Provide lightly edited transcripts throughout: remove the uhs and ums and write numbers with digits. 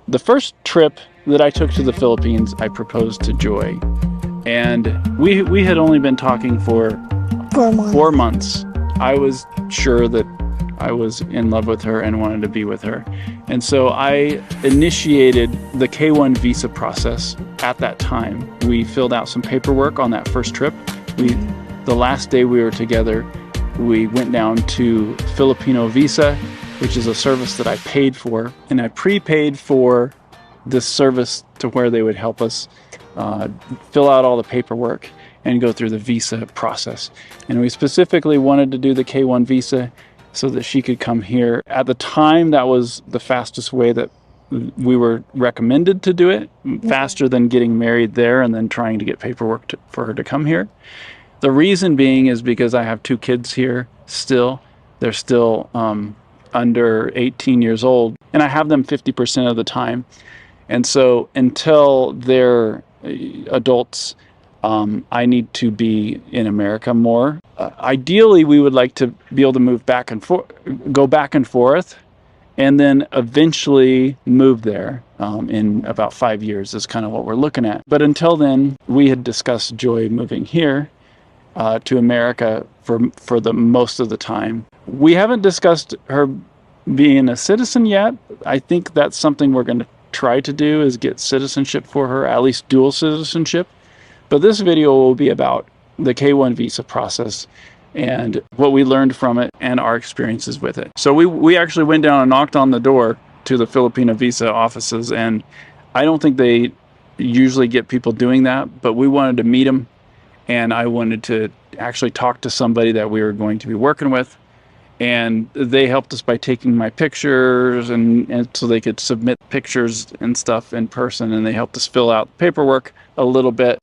The first trip that I took to the Philippines, I proposed to Joy. And we had only been talking for 4 months. 4 months. I was sure that I was in love with her and wanted to be with her. And so I initiated the K-1 visa process at that time. We filled out some paperwork on that first trip. The last day we were together, we went down to Filipino Visa, which is a service that I paid for. And I prepaid for this service to where they would help us fill out all the paperwork and go through the visa process. And we specifically wanted to do the K-1 visa so that she could come here. At the time, that was the fastest way that we were recommended to do it, faster than getting married there and then trying to get paperwork for her to come here. The reason being is because I have 2 kids here still. They're still under 18 years old, and I have them 50% of the time. And so until they're adults, I need to be in America more. Ideally, we would like to be able to move back and forth, go back and forth, and then eventually move there in about 5 years is kind of what we're looking at. But until then, we had discussed Joy moving here to America for the most of the time. We haven't discussed her being a citizen yet. I think that's something we're going to try to do, is get citizenship for her, at least dual citizenship. But this video will be about the K-1 visa process and what we learned from it and our experiences with it. So we actually went down and knocked on the door to the Filipino Visa offices, and I don't think they usually get people doing that, but we wanted to meet them, and I wanted to actually talk to somebody that we were going to be working with. And they helped us by taking my pictures and so they could submit pictures and stuff in person, and they helped us fill out paperwork a little bit.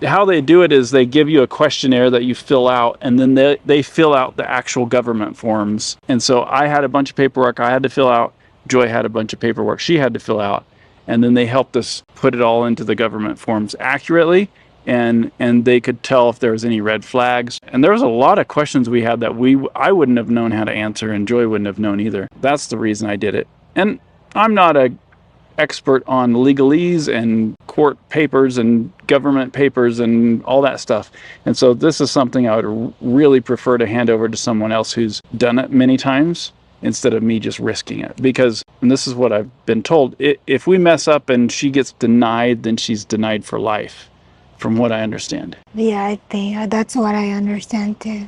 How they do it is they give you a questionnaire that you fill out, and then they fill out the actual government forms. And so I had a bunch of paperwork I had to fill out. Joy had a bunch of paperwork she had to fill out, and then they helped us put it all into the government forms accurately. And they could tell if there was any red flags. And there was a lot of questions we had that I wouldn't have known how to answer, and Joy wouldn't have known either. That's the reason I did it. And I'm not an expert on legalese and court papers and government papers and all that stuff. And so this is something I would really prefer to hand over to someone else who's done it many times, instead of me just risking it. Because, and this is what I've been told, if we mess up and she gets denied, then she's denied for life, from what I understand. Yeah, I think that's what I understand too.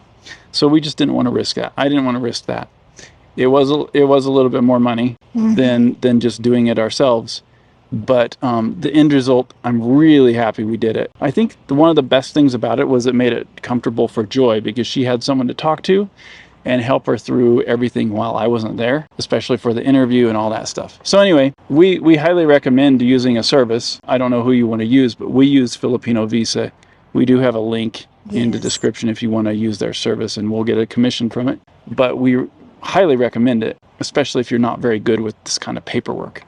So we just didn't want to risk that. I didn't want to risk that. It was a little bit more money than just doing it ourselves. But the end result, I'm really happy we did it. I think one of the best things about it was it made it comfortable for Joy, because she had someone to talk to and help her through everything while I wasn't there, especially for the interview and all that stuff. So anyway, we highly recommend using a service. I don't know who you want to use, but we use Filipino Visa. We do have a link in the description if you want to use their service, and we'll get a commission from it. But we highly recommend it, especially if you're not very good with this kind of paperwork.